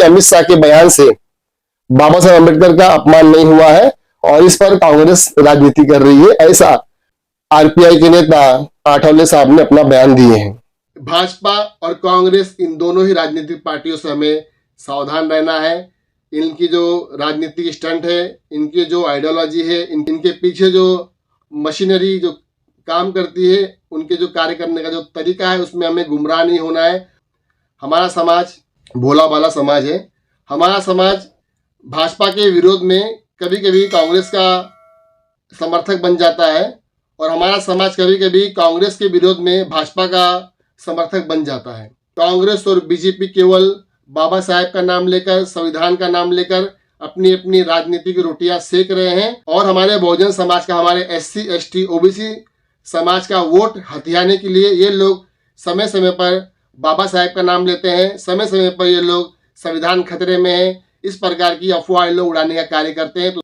अमित शाह के बयान से बाबा साहब अम्बेडकर का अपमान नहीं हुआ है और इस पर कांग्रेस राजनीति कर रही है, ऐसा आरपीआई के नेता आठवले साहब ने अपना बयान दिए हैं। भाजपा और कांग्रेस इन दोनों ही राजनीतिक पार्टियों से हमें सावधान रहना है। इनकी जो राजनीतिक स्टंट है, इनकी जो आइडियोलॉजी है, इनके पीछे जो मशीनरी जो काम करती है, उनके जो कार्य करने का जो तरीका है, उसमें हमें गुमराह नहीं होना है। हमारा समाज भोला भाला समाज है। हमारा समाज भाजपा के विरोध में कभी कभी कांग्रेस का समर्थक बन जाता है और हमारा समाज कभी कभी कांग्रेस के विरोध में भाजपा का समर्थक बन जाता है। कांग्रेस और बीजेपी केवल बाबा साहेब का नाम लेकर, संविधान का नाम लेकर अपनी अपनी राजनीतिक रोटियां सेक रहे हैं और हमारे बहुजन समाज का, हमारे SC ST OBC समाज का वोट हथियाने के लिए ये लोग समय समय पर बाबा साहेब का नाम लेते हैं। समय समय पर ये लोग संविधान खतरे में है, इस प्रकार की अफवाह लोग उड़ाने का कार्य करते हैं। तो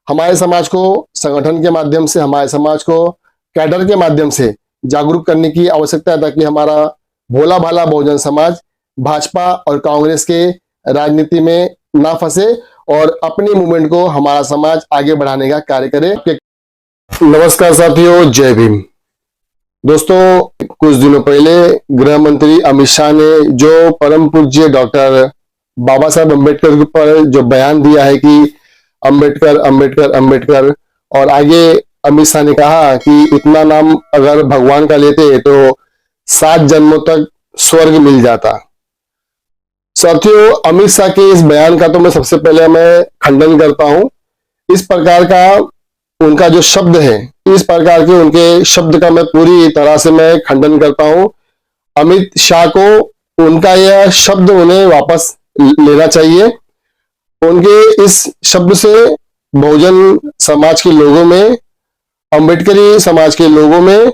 हमारे समाज को संगठन के माध्यम से, हमारे समाज को कैडर के माध्यम से जागरूक करने की आवश्यकता है, ताकि हमारा भोला भाला बहुजन समाज भाजपा और कांग्रेस के राजनीति में ना फंसे और अपनी मूवमेंट को हमारा समाज आगे बढ़ाने का कार्य करे। नमस्कार साथियों, जय भीम। दोस्तों, कुछ दिनों पहले गृह मंत्री अमित शाह ने जो परम पूज्य डॉक्टर बाबा साहेब अम्बेडकर पर जो बयान दिया है कि अम्बेडकर अम्बेडकर अम्बेडकर, और आगे अमित शाह ने कहा कि इतना नाम अगर भगवान का लेते तो 7 जन्मों तक स्वर्ग मिल जाता। साथियों, अमित शाह के इस बयान का तो मैं सबसे पहले मैं खंडन करता हूं। इस प्रकार का उनका जो शब्द है, इस प्रकार के उनके शब्द का मैं पूरी तरह से मैं खंडन करता हूं। अमित शाह को उनका यह शब्द उन्हें वापस लेना चाहिए। उनके इस शब्द से बहुजन समाज के लोगों में, अम्बेडकरी समाज के लोगों में,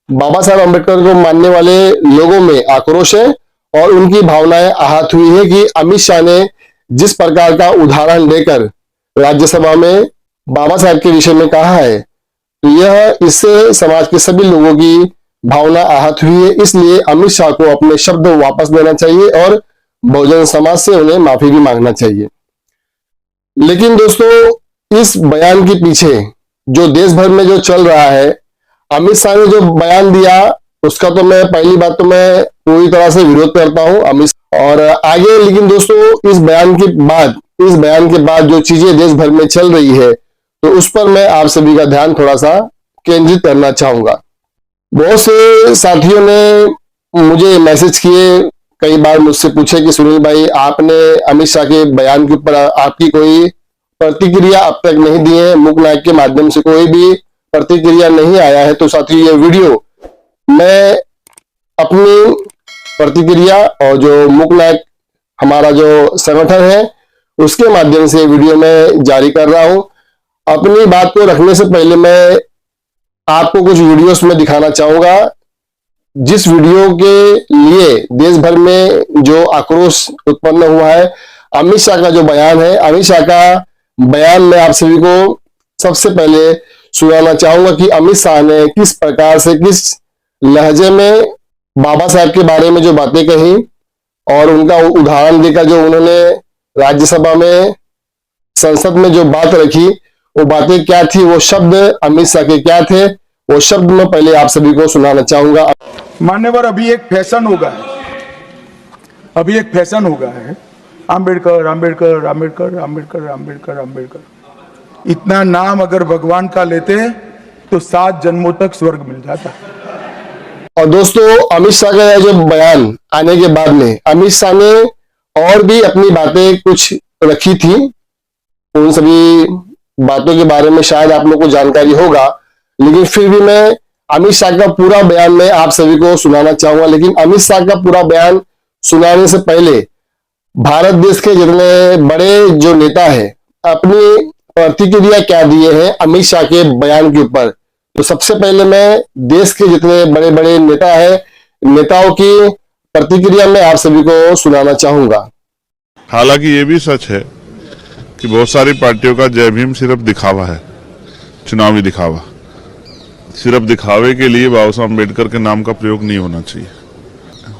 बाबा साहब अम्बेडकर को मानने वाले लोगों में आक्रोश है और उनकी भावनाएं आहत हुई है कि अमित शाह ने जिस प्रकार का उदाहरण देकर राज्यसभा में बाबा साहब के विषय में कहा है, तो यह इससे समाज के सभी लोगों की भावना आहत हुई है। इसलिए अमित शाह को अपने शब्द वापस लेना चाहिए और बहुजन समाज से उन्हें माफी भी मांगना चाहिए। लेकिन दोस्तों, इस बयान के पीछे जो देश भर में जो चल रहा है, अमित शाह ने जो बयान दिया उसका तो मैं पहली बात तो मैं पूरी तरह से विरोध करता हूं अमित और आगे। लेकिन दोस्तों, इस बयान के बाद जो चीजें देश भर में चल रही है, तो उस पर मैं आप सभी का ध्यान थोड़ा सा केंद्रित करना चाहूंगा। बहुत से साथियों ने मुझे मैसेज किए, कई बार मुझसे पूछे कि सुनील भाई, आपने अमित शाह के बयान के ऊपर आपकी कोई प्रतिक्रिया अब तक नहीं दी है, मूक नायक के माध्यम से कोई भी प्रतिक्रिया नहीं आया है। तो साथियों, ये वीडियो मैं अपनी प्रतिक्रिया और जो मूक नायक हमारा जो संगठन है उसके माध्यम से वीडियो में जारी कर रहा हूं। अपनी बात को रखने से पहले मैं आपको कुछ वीडियोस में दिखाना चाहूंगा, जिस वीडियो के लिए देश भर में जो आक्रोश उत्पन्न हुआ है। अमित शाह का जो बयान है, अमित शाह का बयान मैं आप सभी को सबसे पहले सुनाना चाहूंगा कि अमित शाह ने किस प्रकार से, किस लहजे में बाबा साहब के बारे में जो बातें कही और उनका उदाहरण देकर जो उन्होंने राज्यसभा में, संसद में जो बात रखी, वो बातें क्या थी, वो शब्द अमित शाह के क्या थे, वो शब्द मैं पहले आप सभी को सुनाना चाहूंगा। मान्यवर, अभी एक फैशन हो गया है, अम्बेडकर अम्बेडकर अम्बेडकर अम्बेडकर अम्बेडकर अम्बेडकर। इतना नाम अगर भगवान का लेते तो 7 जन्मों तक स्वर्ग मिल जाता। और दोस्तों, अमित शाह का जो बयान आने के बाद में अमित शाह ने और भी अपनी बातें कुछ रखी थी। उन सभी बातों के बारे में शायद आप लोग को जानकारी होगा, लेकिन फिर भी मैं अमित शाह का पूरा बयान मैं आप सभी को सुनाना चाहूंगा। लेकिन अमित शाह का पूरा बयान सुनाने से पहले भारत देश के जितने बड़े जो नेता है, अपनी प्रतिक्रिया क्या दिए हैं अमित शाह के बयान के ऊपर, तो सबसे पहले मैं देश के जितने बड़े बड़े नेता है, नेताओं की प्रतिक्रिया मैं आप सभी को सुनाना चाहूंगा। हालांकि ये भी सच है कि बहुत सारी पार्टियों का जय भीम सिर्फ दिखावा है, चुनावी दिखावा। सिर्फ दिखावे के लिए बाबा साहब अम्बेडकर के नाम का प्रयोग नहीं होना चाहिए।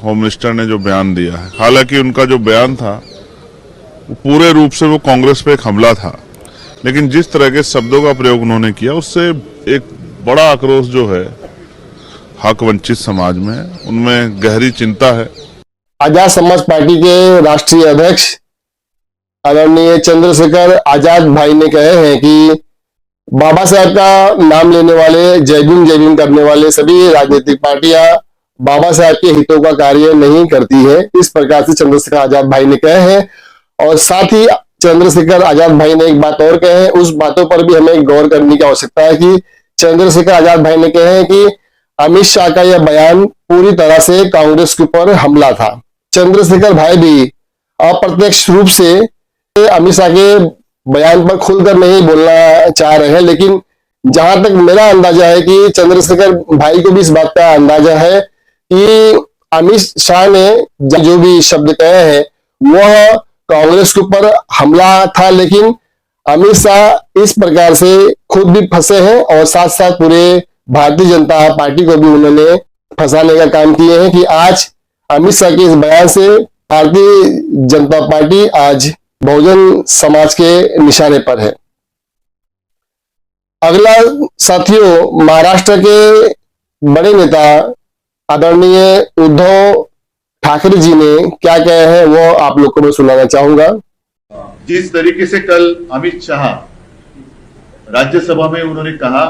होम मिनिस्टर ने जो बयान दिया है, हालांकि उनका जो बयान था पूरे रूप से वो कांग्रेस पे एक हमला था, लेकिन जिस तरह के शब्दों का प्रयोग उन्होंने किया उससे एक बड़ा आक्रोश जो है हक वंचित समाज में है, उनमें गहरी चिंता है। आजाद समाज पार्टी के राष्ट्रीय अध्यक्ष आदरणीय चंद्रशेखर आजाद भाई ने कहे हैं कि बाबा साहब का नाम लेने वाले, जय भीम करने वाले सभी राजनीतिक पार्टियां बाबा साहब के हितों का कार्य नहीं करती है। इस प्रकार से चंद्रशेखर आजाद भाई ने कहे हैं। और साथ ही चंद्रशेखर आजाद भाई ने एक बात और कहे हैं, उस बातों पर भी हमें गौर करने की आवश्यकता है कि चंद्रशेखर आजाद भाई ने कहे हैं कि अमित शाह का यह बयान पूरी तरह से कांग्रेस के ऊपर हमला था। चंद्रशेखर भाई भी अप्रत्यक्ष रूप से अमित शाह के बयान पर खुलकर नहीं बोलना चाह रहे हैं, लेकिन जहां तक मेरा अंदाजा है कि चंद्रशेखर भाई को भी इस बात का अंदाजा है कि अमित शाह ने जो भी शब्द कहे हैं वह कांग्रेस के ऊपर हमला था, लेकिन अमित शाह इस प्रकार से खुद भी फंसे हैं और साथ साथ पूरे भारतीय जनता पार्टी को भी उन्होंने फंसाने का काम किए हैं कि आज अमित शाह के इस बयान से भारतीय जनता पार्टी आज बहुजन समाज के निशाने पर है। अगला साथियों, महाराष्ट्र के बड़े नेता आदरणीय उद्धव ठाकरे जी ने क्या कहे हैं वो आप लोग को मैं सुनाना चाहूंगा। जिस तरीके से कल अमित शाह राज्यसभा में उन्होंने कहा,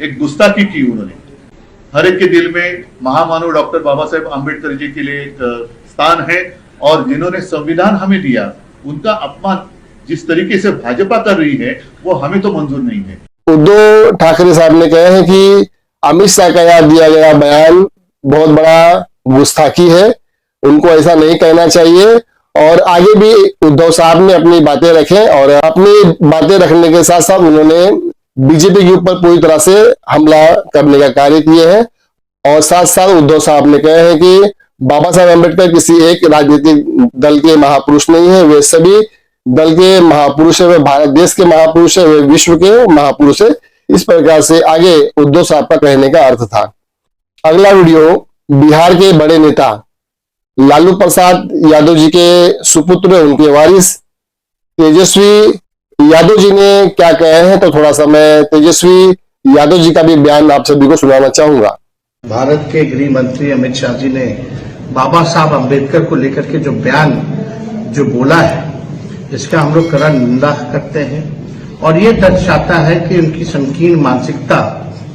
एक गुस्ताखी की उन्होंने, हर एक के दिल में महामानव डॉक्टर बाबा साहेब आंबेडकर जी के लिए एक स्थान है और जिन्होंने संविधान हमें दिया, उनका अपमान जिस तरीके से भाजपा कर रही है वो हमें तो मंजूर नहीं है। उद्धव ठाकरे साहब ने कहे हैं कि अमित शाह का यह दिया गया बयान बहुत बड़ा गुस्ताखी है, उनको ऐसा नहीं कहना चाहिए। और आगे भी उद्धव साहब ने अपनी बातें रखें और अपनी बातें रखने के साथ साथ उन्होंने बीजेपी के ऊपर पूरी तरह से हमला करने का कार्य किए हैं। और साथ साथ उद्धव साहब ने कहे हैं कि बाबा साहब अम्बेडकर किसी एक राजनीतिक दल के महापुरुष नहीं है, वे सभी दल के महापुरुष है, वे भारत देश के महापुरुष है, वे विश्व के महापुरुष है। इस प्रकार से आगे उद्धव साहब का कहने का अर्थ था। अगला वीडियो बिहार के बड़े नेता लालू प्रसाद यादव जी के सुपुत्र, उनके वारिस तेजस्वी यादव जी ने क्या कहे हैं, तो थोड़ा सा मैं तेजस्वी यादव जी का भी बयान आप सभी को सुनाना चाहूंगा। भारत के गृह मंत्री अमित शाह जी ने बाबा साहब अम्बेडकर को लेकर के जो बयान जो बोला है, इसका हम लोग कड़ा निंदा करते हैं और ये दर्शाता है कि उनकी संकीर्ण मानसिकता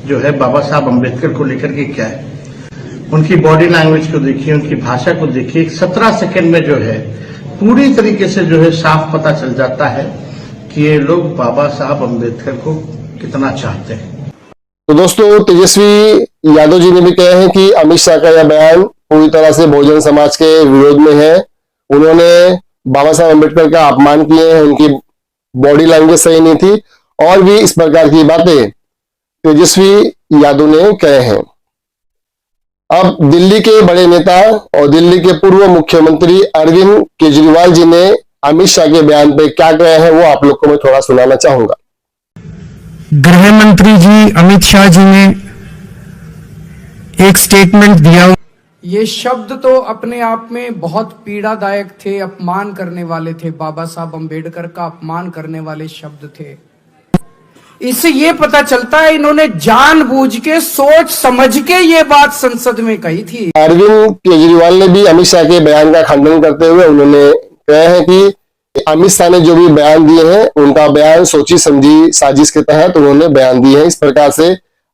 जो है बाबा साहब अम्बेडकर को लेकर के क्या है। उनकी बॉडी लैंग्वेज को देखिए, उनकी भाषा को देखिए, 17 सेकंड में जो है पूरी तरीके से जो है साफ पता चल जाता है कि ये लोग बाबा साहब अम्बेडकर को कितना चाहते हैं। तो दोस्तों, तेजस्वी यादव जी ने भी कहे हैं कि अमित शाह का यह बयान पूरी तरह से बहुजन समाज के विरोध में है। उन्होंने बाबा साहब अम्बेडकर का अपमान किए हैं, उनकी बॉडी लैंग्वेज सही नहीं थी और भी इस प्रकार की बातें तेजस्वी यादव ने कहे हैं। अब दिल्ली के बड़े नेता और दिल्ली के पूर्व मुख्यमंत्री अरविंद केजरीवाल जी ने अमित शाह के बयान पे क्या कहे हैं वो आप लोग को मैं थोड़ा सुनाना चाहूंगा। गृह मंत्री जी अमित शाह जी ने एक स्टेटमेंट दिया। ये शब्द तो अपने आप में बहुत पीड़ादायक थे, अपमान करने वाले थे, बाबा साहब अम्बेडकर का अपमान करने वाले शब्द थे। इससे ये पता चलता है इन्होंने जानबूझ के सोच समझ के ये बात संसद में कही थी। अरविंद केजरीवाल ने भी अमित शाह के बयान का खंडन करते हुए उन्होंने कहा है कि अमित शाह ने जो भी बयान दिए हैं उनका बयान सोची समझी साजिश के तहत उन्होंने बयान दिए हैं। इस प्रकार से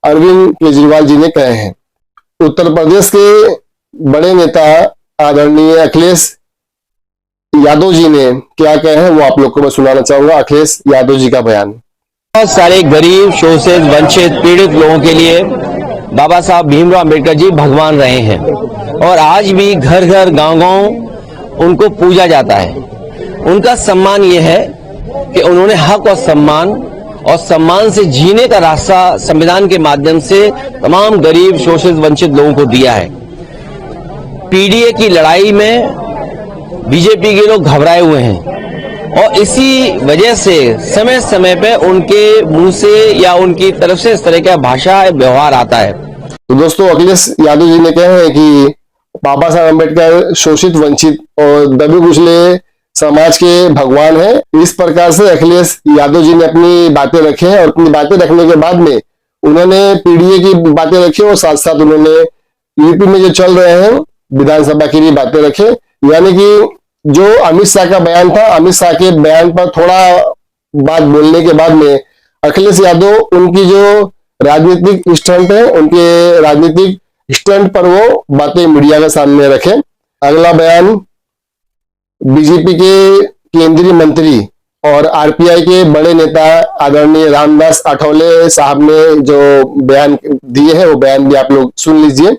अरविंद केजरीवाल जी ने कहे हैं। उत्तर प्रदेश के बड़े नेता आदरणीय अखिलेश यादव जी ने क्या कहे हैं वो आप लोग को मैं सुनाना चाहूंगा। अखिलेश यादव जी का बयान। बहुत सारे गरीब, शोषित, वंचित, पीड़ित लोगों के लिए बाबा साहब भीमराव अम्बेडकर जी भगवान रहे हैं और आज भी घर घर गांव गांव उनको पूजा जाता है। उनका सम्मान ये है कि उन्होंने हक और सम्मान से जीने का रास्ता संविधान के माध्यम से तमाम गरीब, शोषित, वंचित लोगों को दिया है। पीडीए की लड़ाई में बीजेपी के लोग घबराए हुए हैं और इसी वजह से समय समय पे उनके मुंह से या उनकी तरफ से इस तरह का भाषा व्यवहार आता है। तो दोस्तों, अखिलेश यादव जी ने कहे हैं कि बाबा साहब अम्बेडकर शोषित, वंचित और दबे कुचले समाज के भगवान हैं। इस प्रकार से अखिलेश यादव जी ने अपनी बातें रखे हैं और अपनी बातें रखने के बाद में उन्होंने पीडीए की बातें रखी और साथ साथ उन्होंने यूपी में जो चल रहे हैं विधानसभा की भी बातें रखे। यानी कि जो अमित शाह का बयान था, अमित शाह के बयान पर थोड़ा बात बोलने के बाद में अखिलेश यादव उनकी जो राजनीतिक स्टंट है, उनके राजनीतिक स्टंट पर वो बातें मीडिया के सामने रखे। अगला बयान बीजेपी के केंद्रीय मंत्री और आरपीआई के बड़े नेता आदरणीय रामदास आठवले साहब ने जो बयान दिए हैं वो बयान भी आप लोग सुन लीजिए।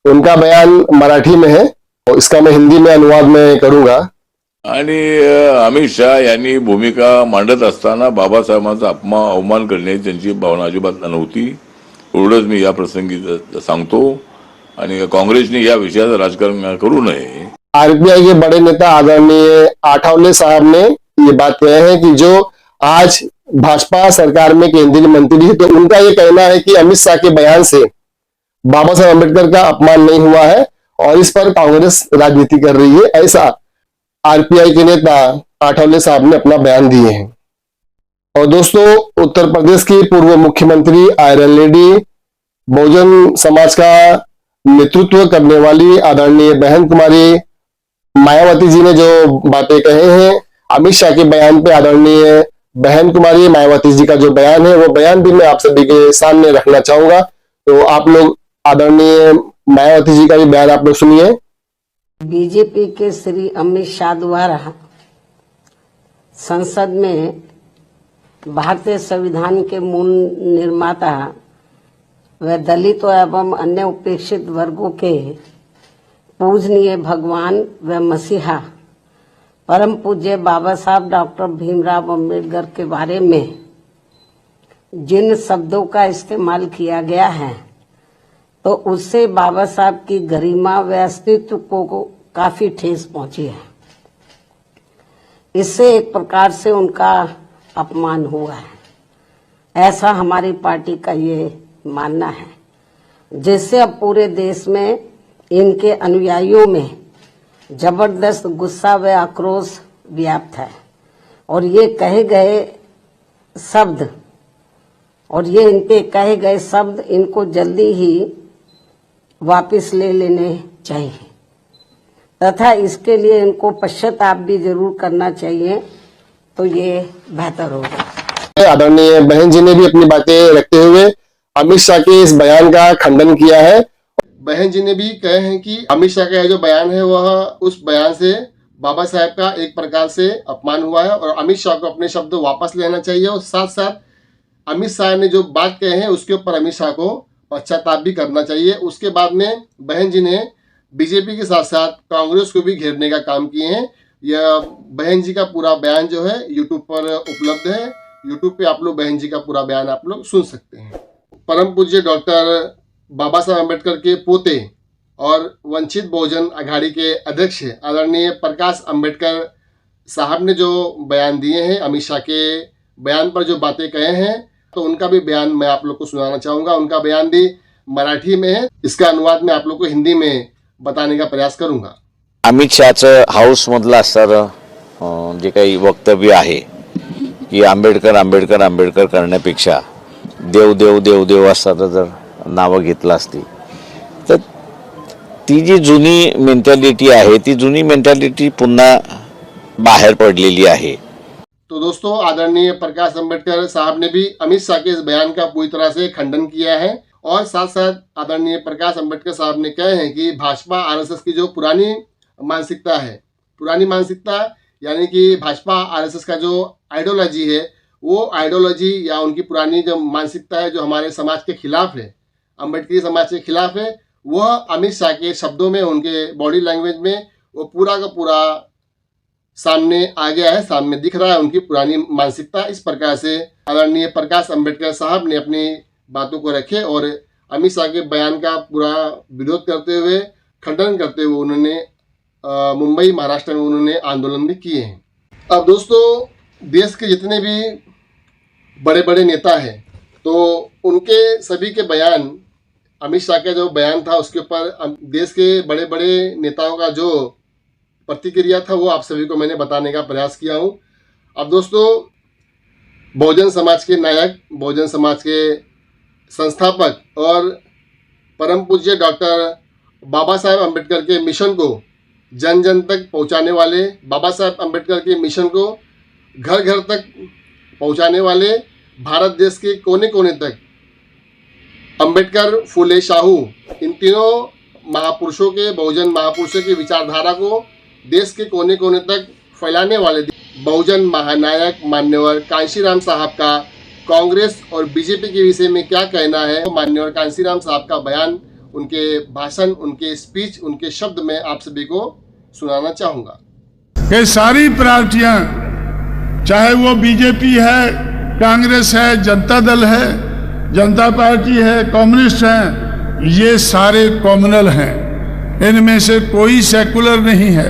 उनका बयान मराठी में है और इसका मैं हिंदी में अनुवाद में करूंगा। आणि अमित शाह यांनी भूमिका मांडत असताना बाबासाहेबांचा अवमान करण्याची त्यांची भावना अजिबात नव्हती, एवढंच मी या प्रसंगी सांगतो। आणि काँग्रेसने या विषयाचं राजकारण करू नये। आरपीआई के बड़े नेता आदरणीय आठवले साहब ने ये बात कही है कि जो आज भाजपा सरकार में केंद्रीय मंत्री है, तो उनका ये कहना है कि अमित शाह के बयान से बाबा साहब अम्बेडकर का अपमान नहीं हुआ है और इस पर कांग्रेस राजनीति कर रही है। ऐसा आरपीआई के नेता आठवले साहब ने अपना बयान दिए हैं। और दोस्तों, उत्तर प्रदेश की पूर्व मुख्यमंत्री आयरन लेडी, बहुजन समाज का नेतृत्व करने वाली आदरणीय बहन कुमारी मायावती जी ने जो बातें कहे हैं अमित शाह के बयान पे, आदरणीय बहन कुमारी मायावती जी का जो बयान है वो बयान भी मैं आप सभी के सामने रखना चाहूंगा। तो आप लोग आदरणीय मायावती जी का भी बयान आप लोग सुनिए। बीजेपी के श्री अमित शाह द्वारा संसद में भारतीय संविधान के मूल निर्माता व दलितों एवं अन्य उपेक्षित वर्गों के पूजनीय भगवान व मसीहा परम पूज्य बाबा साहब डॉक्टर भीमराव अम्बेडकर के बारे में जिन शब्दों का इस्तेमाल किया गया है, तो उससे बाबा साहब की गरिमा व अस्तित्व को काफी ठेस पहुंची है। इससे एक प्रकार से उनका अपमान हुआ है, ऐसा हमारी पार्टी का ये मानना है, जिससे अब पूरे देश में इनके अनुयायियों में जबरदस्त गुस्सा व आक्रोश व्याप्त है और ये इनके कहे गए शब्द इनको जल्दी ही वापस ले लेने चाहिए तथा इसके लिए इनको पश्चाताप भी जरूर करना चाहिए, तो ये बेहतर होगा। आदरणीय बहन जी ने भी अपनी बातें रखते हुए अमित शाह के इस बयान का खंडन किया है। बहन जी ने भी कहे हैं कि अमित शाह का जो बयान है वह उस बयान से बाबा साहब का एक प्रकार से अपमान हुआ है और अमित शाह को अपने शब्द वापस लेना चाहिए और साथ साथ अमित शाह ने जो बात कहे हैं उसके ऊपर अमित शाह को पश्चाताप भी करना चाहिए। उसके बाद में बहन जी ने बीजेपी के साथ साथ कांग्रेस को भी घेरने का काम किए हैं। यह बहन जी का पूरा बयान जो है यूट्यूब पर उपलब्ध है। यूट्यूब पे आप लोग बहन जी का पूरा बयान आप लोग सुन सकते हैं। परम पूज्य डॉक्टर बाबा साहब अम्बेडकर के पोते और वंचित बहुजन अघाड़ी के अध्यक्ष आदरणीय प्रकाश अम्बेडकर साहब ने जो बयान दिए हैं, अमित शाह के बयान पर जो बातें कहे हैं, तो उनका भी बयान मैं आप लोग को सुनाना चाहूंगा। उनका बयान भी मराठी में है, इसका अनुवाद मैं आप लोग को हिंदी में बताने का प्रयास करूंगा। अमित शाहचं हाऊस मधलं असणारं जे काही वक्तव्य आहे की आंबेडकर आंबेडकर आंबेडकर करण्यापेक्षा देव देव देव देव असं जर नावं घेतलं असती तर ती जी जुनी मेंटॅलिटी आहे ती जुनी मेंटॅलिटी पुन्हा बाहेर पडलेली आहे। तो दोस्तों, आदरणीय प्रकाश अम्बेडकर साहब ने भी अमित शाह के इस बयान का पूरी तरह से खंडन किया है और साथ साथ आदरणीय प्रकाश अम्बेडकर साहब ने कहे हैं कि भाजपा आरएसएस की जो पुरानी मानसिकता है, पुरानी मानसिकता यानी कि भाजपा आरएसएस का जो आइडियोलॉजी है, वो आइडियोलॉजी या उनकी पुरानी जो मानसिकता है जो हमारे समाज के खिलाफ है, अम्बेडकरी समाज के खिलाफ है, वह अमित शाह के शब्दों में, उनके बॉडी लैंग्वेज में वो पूरा का पूरा सामने आ गया है, सामने दिख रहा है उनकी पुरानी मानसिकता। इस प्रकार से आदरणीय प्रकाश अम्बेडकर साहब ने अपनी बातों को रखे और अमित शाह के बयान का पूरा विरोध करते हुए, खंडन करते हुए उन्होंने मुंबई महाराष्ट्र में उन्होंने आंदोलन भी किए हैं। अब दोस्तों, देश के जितने भी बड़े बड़े नेता हैं तो उनके सभी के बयान, अमित शाह का जो बयान था उसके ऊपर देश के बड़े बड़े नेताओं का जो प्रतिक्रिया था वो आप सभी को मैंने बताने का प्रयास किया हूँ। अब दोस्तों, बहुजन समाज के नायक, बहुजन समाज के संस्थापक और परम पूज्य डॉक्टर बाबा साहेब अम्बेडकर के मिशन को जन जन तक पहुंचाने वाले, बाबा साहेब अम्बेडकर के मिशन को घर घर तक पहुंचाने वाले, भारत देश के कोने कोने तक अम्बेडकर, फुले, शाहू, इन तीनों महापुरुषों के, बहुजन महापुरुषों की विचारधारा को देश के कोने कोने तक फैलाने वाले बहुजन महानायक मान्यवर कांशीराम साहब का कांग्रेस और बीजेपी के विषय में क्या कहना है, मान्यवर कांशीराम साहब का बयान, उनके भाषण, उनके स्पीच, उनके शब्द में आप सभी को सुनाना चाहूंगा। ये सारी पार्टियां, चाहे वो बीजेपी है, कांग्रेस है, जनता दल है, जनता पार्टी है, कम्युनिस्ट हैं, ये सारे कॉमनल हैं। इनमें से कोई सेकुलर नहीं है,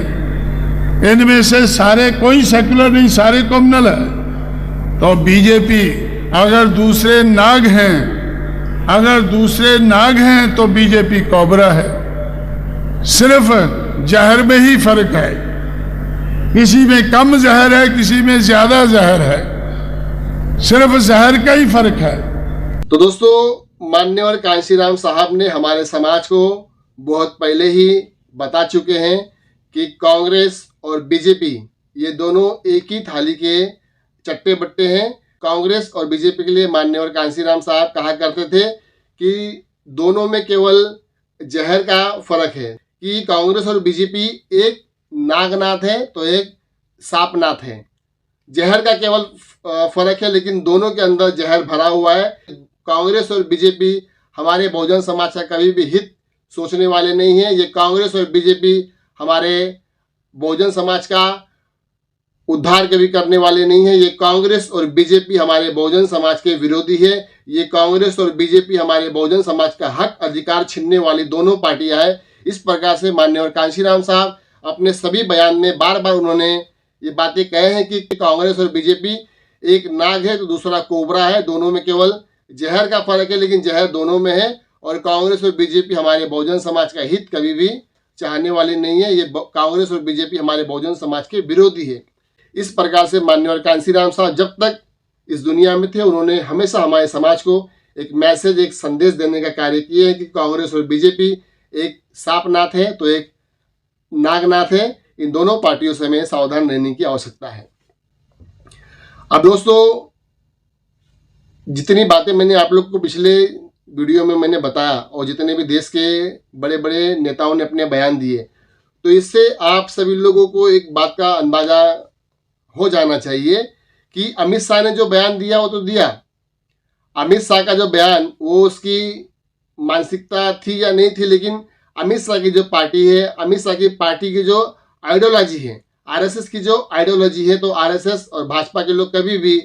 इनमें से सारे कोई सेकुलर नहीं, सारे कॉमनल है। तो बीजेपी अगर दूसरे नाग हैं तो बीजेपी कोबरा है। सिर्फ जहर में ही फर्क है, किसी में कम जहर है, किसी में ज्यादा जहर है, सिर्फ जहर का ही फर्क है। तो दोस्तों, मान्यवर कांशीराम साहब ने हमारे समाज को बहुत पहले ही बता चुके हैं कि कांग्रेस और बीजेपी ये दोनों एक ही थाली के चट्टे बट्टे हैं। कांग्रेस और बीजेपी के लिए मान्यवर कांशीराम साहब कहा करते थे कि दोनों में केवल जहर का फर्क है, कि कांग्रेस और बीजेपी एक नागनाथ है तो एक सांपनाथ है। जहर का केवल फर्क है, लेकिन दोनों के अंदर जहर भरा हुआ है। कांग्रेस और बीजेपी हमारे बहुजन समाज का कभी भी हित सोचने वाले नहीं है। ये कांग्रेस और बीजेपी हमारे बहुजन समाज का उद्धार कभी करने वाले नहीं है। ये कांग्रेस और बीजेपी हमारे बहुजन समाज के विरोधी है। ये कांग्रेस और बीजेपी हमारे बहुजन समाज का हक अधिकार छीनने वाली दोनों पार्टियां हैं। इस प्रकार से माननीय कांशीराम साहब अपने सभी बयान में बार बार उन्होंने ये बातें कहे हैं कि कांग्रेस और बीजेपी एक नाग है तो दूसरा कोबरा है, दोनों में केवल जहर का फर्क है, लेकिन जहर दोनों में है। और कांग्रेस और बीजेपी हमारे बहुजन समाज का हित कभी भी चाहने वाली नहीं है। ये कांग्रेस और बीजेपी हमारे बहुजन समाज के विरोधी है। इस प्रकार से माननीय कांशीराम साहब जब तक इस दुनिया में थे, उन्होंने हमेशा हमारे समाज को एक मैसेज, एक संदेश देने का कार्य किए हैं कि कांग्रेस और बीजेपी एक सांपनाथ है तो एक नागनाथ है। इन दोनों पार्टियों से हमें सावधान रहने की आवश्यकता है। अब दोस्तों, जितनी बातें मैंने आप लोग को पिछले वीडियो में मैंने बताया और जितने भी देश के बड़े बड़े नेताओं ने अपने बयान दिए, तो इससे आप सभी लोगों को एक बात का अंदाजा हो जाना चाहिए कि अमित शाह ने जो बयान दिया वो तो दिया। अमित शाह का जो बयान वो उसकी मानसिकता थी या नहीं थी, लेकिन अमित शाह की जो पार्टी है, अमित शाह की पार्टी की जो आइडियोलॉजी है, आरएसएस की जो आइडियोलॉजी है, तो आरएसएस और भाजपा के लोग कभी भी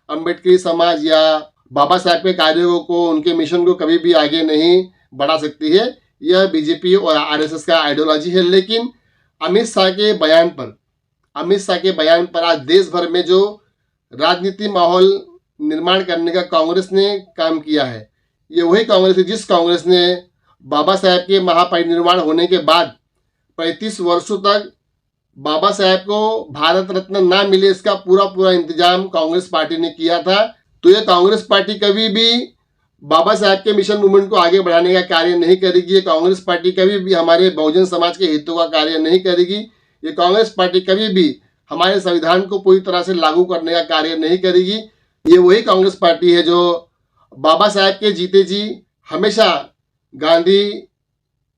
अम्बेडकरी समाज या बाबा साहब के कार्यों को, उनके मिशन को कभी भी आगे नहीं बढ़ा सकती है। यह बीजेपी और आरएसएस का आइडियोलॉजी है। लेकिन अमित शाह के बयान पर आज देश भर में जो राजनीति माहौल निर्माण करने का कांग्रेस ने काम किया है, ये वही कांग्रेस है जिस कांग्रेस ने बाबा साहेब के महापरिनिर्वाण होने के बाद 35 वर्षों तक बाबा साहेब को भारत रत्न ना मिले, इसका पूरा इंतजाम कांग्रेस पार्टी ने किया था। तो ये कांग्रेस पार्टी कभी भी बाबा साहेब के मिशन मूवमेंट को आगे बढ़ाने का कार्य नहीं करेगी। ये कांग्रेस पार्टी कभी भी हमारे बहुजन समाज के हितों का कार्य नहीं करेगी। ये कांग्रेस पार्टी कभी भी हमारे संविधान को पूरी तरह से लागू करने का कार्य नहीं करेगी। ये वही कांग्रेस पार्टी है जो बाबा साहेब के जीते जी हमेशा गांधी,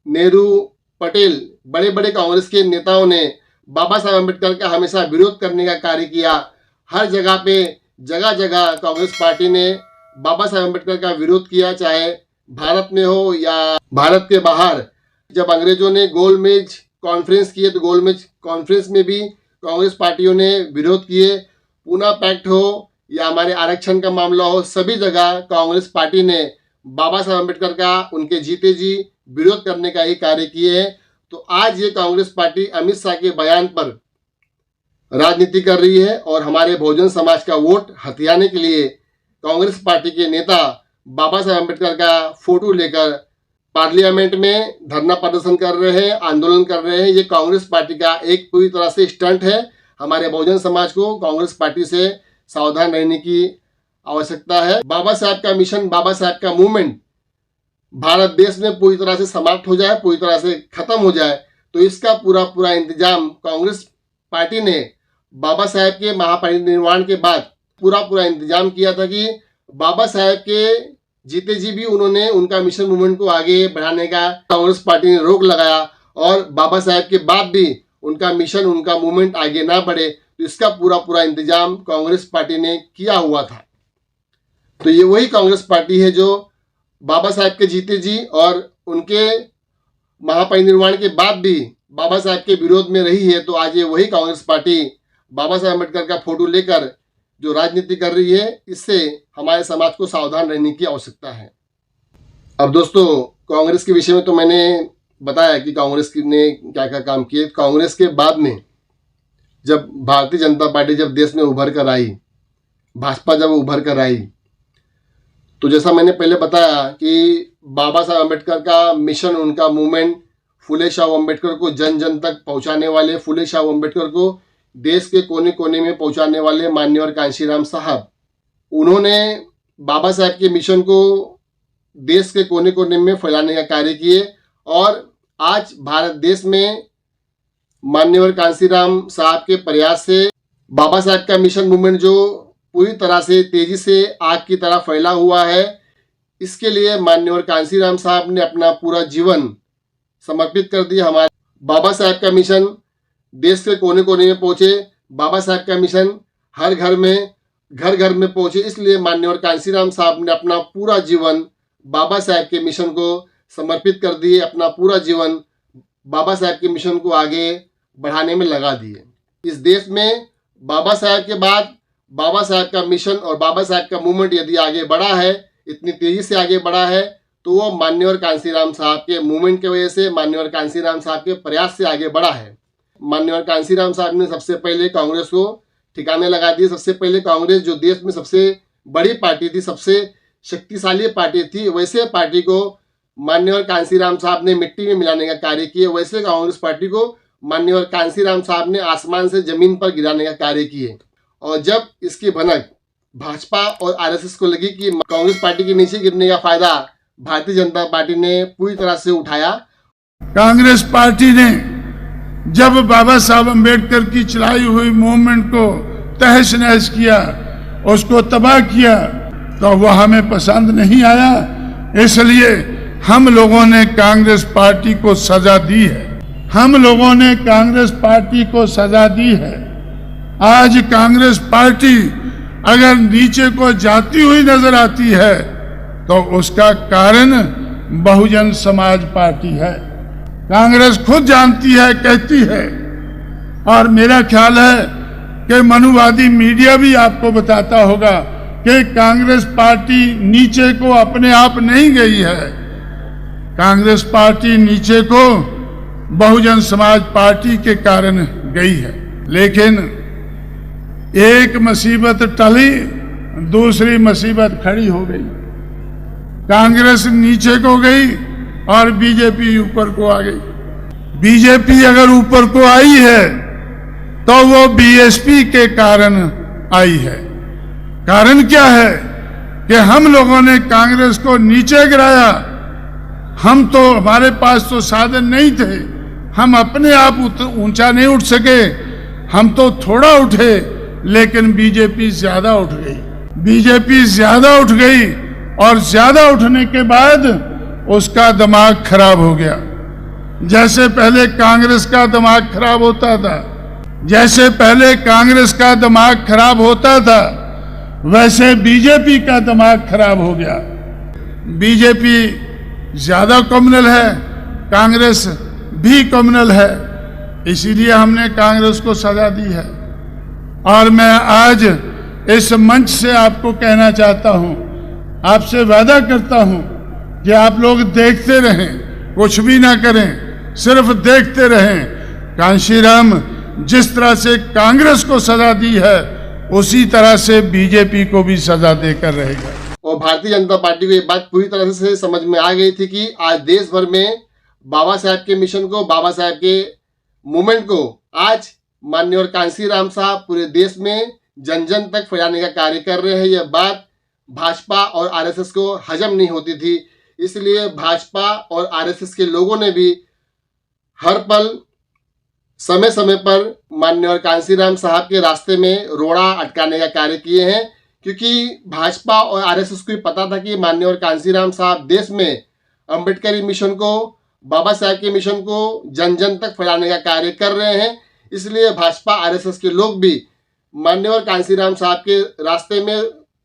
नेहरू, पटेल, बड़े बड़े कांग्रेस के नेताओं ने बाबा साहेब अम्बेडकर का हमेशा विरोध करने का कार्य किया। हर जगह पे जगह जगह कांग्रेस पार्टी ने बाबा साहेब अम्बेडकर का विरोध किया, चाहे भारत में हो या भारत के बाहर। जब अंग्रेजों ने गोलमेज कॉन्फ्रेंस किए तो गोलमेज कॉन्फ्रेंस में भी कांग्रेस पार्टियों ने विरोध किए। पूना पैक्ट हो या हमारे आरक्षण का मामला हो, सभी जगह कांग्रेस पार्टी ने बाबा साहेब अम्बेडकर का उनके जीते जी विरोध करने का ही कार्य किए हैं। तो आज ये कांग्रेस पार्टी अमित शाह के बयान पर राजनीति कर रही है और हमारे बहुजन समाज का वोट हथियाने के लिए कांग्रेस पार्टी के नेता बाबा साहेब अम्बेडकर का फोटो लेकर पार्लियामेंट में धरना प्रदर्शन कर रहे हैं, आंदोलन कर रहे हैं। ये कांग्रेस पार्टी का एक पूरी तरह से स्टंट है। हमारे बहुजन समाज को कांग्रेस पार्टी से सावधान रहने की आवश्यकता है। बाबा साहब का मिशन, बाबा साहब का मूवमेंट भारत देश में पूरी तरह से समाप्त हो जाए, पूरी तरह से खत्म हो जाए, तो इसका पूरा इंतजाम कांग्रेस पार्टी ने बाबा साहब के महापरिनिर्वाण के बाद पूरा इंतजाम किया था कि बाबा साहब के जीते जी भी उन्होंने उनका मिशन मूवमेंट को आगे बढ़ाने का कांग्रेस पार्टी ने रोक लगाया और बाबा साहब के बाद भी उनका मिशन, उनका मूवमेंट आगे ना बढ़े, तो इसका पूरा इंतजाम कांग्रेस पार्टी ने किया हुआ था। तो ये वही कांग्रेस पार्टी है जो बाबा साहब के जीते जी और उनके महापरिनिर्वाण के बाद भी बाबा साहब के विरोध में रही है। तो आज ये वही कांग्रेस पार्टी बाबा साहब अम्बेडकर का फोटो लेकर जो राजनीति कर रही है, इससे हमारे समाज को सावधान रहने की आवश्यकता है। अब दोस्तों, कांग्रेस के विषय में तो मैंने बताया कि कांग्रेस ने क्या क्या काम किए। कांग्रेस के बाद में जब भारतीय जनता पार्टी जब देश में उभर कर आई, भाजपा जब उभर कर आई, तो जैसा मैंने पहले बताया कि बाबा साहब अम्बेडकर का मिशन, उनका मूवमेंट, फुले शाह अम्बेडकर को जन जन तक पहुंचाने वाले, फुले शाह अम्बेडकर को देश के कोने कोने में पहुंचाने वाले माननीय कांशीराम साहब, उन्होंने बाबा साहब के मिशन को देश के कोने कोने में फैलाने का कार्य किए और आज भारत देश में माननीय कांशीराम साहब के प्रयास से बाबा साहब का मिशन मूवमेंट जो पूरी तरह से तेजी से आग की तरह फैला हुआ है, इसके लिए माननीय कांशीराम साहब ने अपना पूरा जीवन समर्पित कर दिया। हमारे बाबा साहब का मिशन देश के कोने कोने में पहुंचे, बाबा साहब का मिशन हर घर में पहुंचे, इसलिए माननीय कांशीराम साहब ने अपना पूरा जीवन बाबा साहब के मिशन को समर्पित कर दिए, अपना पूरा जीवन बाबा साहब के मिशन को आगे बढ़ाने में लगा दिए। इस देश में बाबा साहब के बाद बाबा साहब का मिशन और बाबा साहब का मूवमेंट यदि आगे बढ़ा है, इतनी तेजी से आगे बढ़ा है, तो वो माननीय कांशीराम साहब के मूवमेंट की वजह से, माननीय कांशीराम साहब के प्रयास से आगे बढ़ा है। माननीय कांशीराम साहब ने सबसे पहले कांग्रेस को ठिकाने लगा दिए। सबसे पहले कांग्रेस जो देश में सबसे बड़ी पार्टी थी, सबसे शक्तिशाली पार्टी थी, वैसे पार्टी को माननीय कांशीराम साहब ने मिट्टी में मिलाने का कार्य किए। वैसे कांग्रेस पार्टी को माननीय कांशीराम साहब ने आसमान से जमीन पर गिराने का कार्य किए। और जब इसकी भनक भाजपा और आरएसएस को लगी कि कांग्रेस पार्टी के नीचे गिरने का फायदा भारतीय जनता पार्टी ने पूरी तरह से उठाया। कांग्रेस पार्टी ने जब बाबा साहब अम्बेडकर की चलाई हुई मूवमेंट को तहस नहस किया, उसको तबाह किया, तो वह हमें पसंद नहीं आया, इसलिए हम लोगों ने कांग्रेस पार्टी को सजा दी है। हम लोगों ने कांग्रेस पार्टी को सजा दी है। आज कांग्रेस पार्टी अगर नीचे को जाती हुई नजर आती है तो उसका कारण बहुजन समाज पार्टी है। कांग्रेस खुद जानती है, कहती है, और मेरा ख्याल है कि मनुवादी मीडिया भी आपको बताता होगा कि कांग्रेस पार्टी नीचे को अपने आप नहीं गई है। कांग्रेस पार्टी नीचे को बहुजन समाज पार्टी के कारण गई है। लेकिन एक मुसीबत टली, दूसरी मुसीबत खड़ी हो गई। कांग्रेस नीचे को गई और बीजेपी ऊपर को आ गई। बीजेपी अगर ऊपर को आई है तो वो बीएसपी के कारण आई है। कारण क्या है कि हम लोगों ने कांग्रेस को नीचे गिराया। हम तो, हमारे पास तो साधन नहीं थे, हम अपने आप ऊंचा नहीं उठ सके, हम तो थोड़ा उठे, लेकिन बीजेपी ज्यादा उठ गई। बीजेपी ज्यादा उठ गई और ज्यादा उठने के बाद उसका दिमाग खराब हो गया। जैसे पहले कांग्रेस का दिमाग खराब होता था, जैसे पहले कांग्रेस का दिमाग खराब होता था, वैसे बीजेपी का दिमाग खराब हो गया। बीजेपी ज्यादा कम्युनल है, कांग्रेस भी कम्युनल है, इसीलिए हमने कांग्रेस को सजा दी है। और मैं आज इस मंच से आपको कहना चाहता हूं, आपसे वादा करता हूं कि आप लोग देखते रहें, कुछ भी ना करें, सिर्फ देखते रहें। कांशीराम जिस तरह से कांग्रेस को सजा दी है, उसी तरह से बीजेपी को भी सजा देकर रहेगा। और भारतीय जनता पार्टी को ये बात पूरी तरह से समझ में आ गई थी कि आज देश भर में बाबा साहब के मिशन को, बाबा साहब के मूवमेंट को आज माननीय और कांसीराम साहब पूरे देश में जन जन तक फैलाने का कार्य कर रहे हैं। यह बात भाजपा और आरएसएस को हजम नहीं होती थी, इसलिए भाजपा और आरएसएस के लोगों ने भी हर पल समय समय पर माननीय और कांसीराम साहब के रास्ते में रोड़ा अटकाने का कार्य किए हैं, क्योंकि भाजपा और आरएसएस को पता था कि माननीय और कांसीराम साहब देश में अंबेडकरी मिशन को, बाबा साहब के मिशन को जन जन तक फैलाने का कार्य कर रहे हैं। इसलिए भाजपा आरएसएस के लोग भी माननीय और कांसीराम साहब के रास्ते में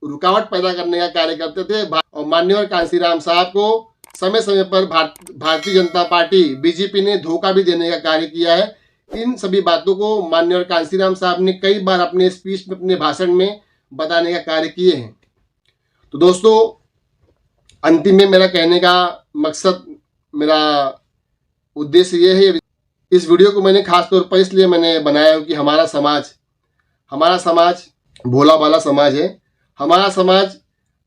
रुकावट पैदा करने का कार्य करते थे और माननीय और कांसीराम साहब को समय समय पर भारतीय जनता पार्टी बीजेपी ने धोखा भी देने का कार्य किया है। इन सभी बातों को माननीय और कांसीराम साहब ने कई बार अपने स्पीच में, अपने भाषण में बताने का कार्य किए हैं। तो दोस्तों, अंतिम में मेरा कहने का मकसद, मेरा उद्देश्य ये है, इस वीडियो को मैंने खास तौर पर इसलिए मैंने बनाया है कि हमारा समाज भोला भाला समाज है। हमारा समाज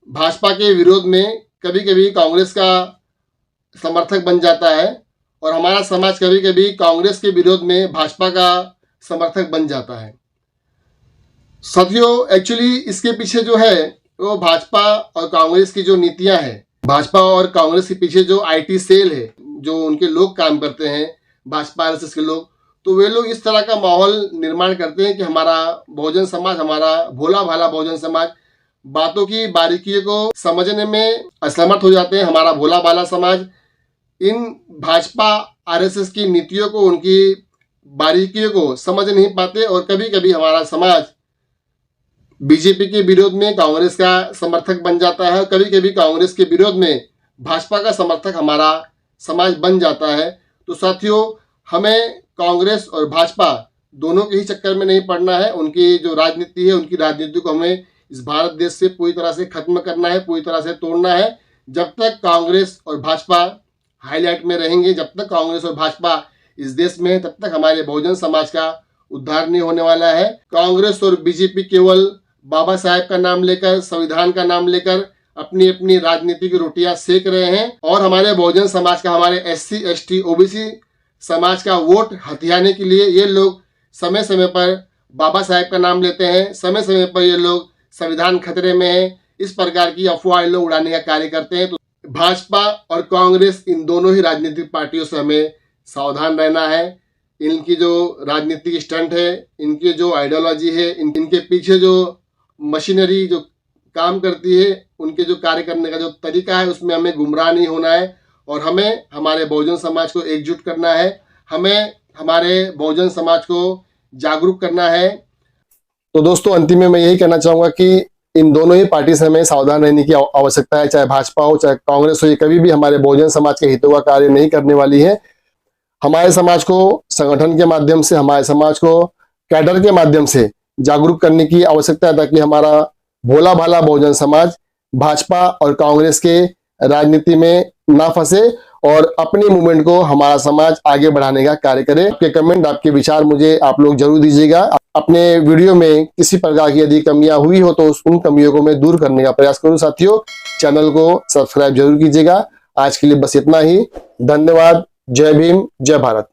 भाजपा के विरोध में कभी कभी कांग्रेस का समर्थक बन जाता है और हमारा समाज कभी कभी कांग्रेस के विरोध में भाजपा का समर्थक बन जाता है। साथियों, एक्चुअली इसके पीछे जो है वो भाजपा और कांग्रेस की जो नीतियां हैं, भाजपा और कांग्रेस के पीछे जो आईटी सेल है, जो उनके लोग काम करते हैं, भाजपा आरएसएस के लोग, तो वे लोग इस तरह का माहौल निर्माण करते हैं कि हमारा बहुजन समाज, हमारा भोला भाला बहुजन समाज बातों की बारीकियों को समझने में असमर्थ हो जाते हैं। हमारा भोला भाला समाज इन भाजपा आरएसएस की नीतियों को, उनकी बारीकियों को समझ नहीं पाते और कभी कभी हमारा समाज बीजेपी के विरोध में कांग्रेस का समर्थक बन जाता है, कभी कभी कांग्रेस के विरोध में भाजपा का समर्थक हमारा समाज बन जाता है। तो साथियों, हमें कांग्रेस और भाजपा दोनों के ही चक्कर में नहीं पड़ना है। उनकी जो राजनीति है, उनकी राजनीति को हमें इस भारत देश से पूरी तरह से खत्म करना है, पूरी तरह से तोड़ना है। जब तक कांग्रेस और भाजपा हाईलाइट में रहेंगे, जब तक कांग्रेस और भाजपा इस देश में है, तब तक हमारे बहुजन समाज का उद्धार नहीं होने वाला है। कांग्रेस और बीजेपी केवल बाबा साहेब का नाम लेकर, संविधान का नाम लेकर अपनी अपनी राजनीति की रोटियां सेक रहे हैं और हमारे बहुजन समाज का, हमारे एससी एसटी ओबीसी समाज का वोट हथियाने के लिए ये लोग समय समय पर बाबा साहेब का नाम लेते हैं, समय समय पर ये लोग संविधान खतरे में है, इस प्रकार की अफवाह लोग उड़ाने का कार्य करते हैं। तो भाजपा और कांग्रेस, इन दोनों ही राजनीतिक पार्टियों से हमें सावधान रहना है। इनकी जो राजनीतिक स्टंट है, इनकी जो आइडियोलॉजी है, इनके पीछे जो मशीनरी जो काम करती है, उनके जो कार्य करने का जो तरीका है, उसमें हमें गुमराह नहीं होना है और हमें हमारे बहुजन समाज को एकजुट करना है। हमें हमारे बहुजन समाज को जागरूक करना है। तो दोस्तों, अंतिम में मैं यही कहना चाहूंगा कि इन दोनों ही पार्टी से हमें सावधान रहने की आवश्यकता है। चाहे भाजपा हो, चाहे कांग्रेस हो, ये कभी भी हमारे बहुजन समाज के हितों का कार्य नहीं करने वाली है। हमारे समाज को संगठन के माध्यम से, हमारे समाज को कैडर के माध्यम से जागरूक करने की आवश्यकता है, ताकि हमारा भोला भाला बहुजन समाज भाजपा और कांग्रेस के राजनीति में ना फंसे और अपनी मूवमेंट को हमारा समाज आगे बढ़ाने का कार्य करे। आपके कमेंट, आपके विचार मुझे आप लोग जरूर दीजिएगा। अपने वीडियो में किसी प्रकार की यदि कमियां हुई हो तो उन कमियों को मैं दूर करने का प्रयास करूं। साथियों, चैनल को सब्सक्राइब जरूर कीजिएगा। आज के लिए बस इतना ही। धन्यवाद। जय भीम, जय भारत।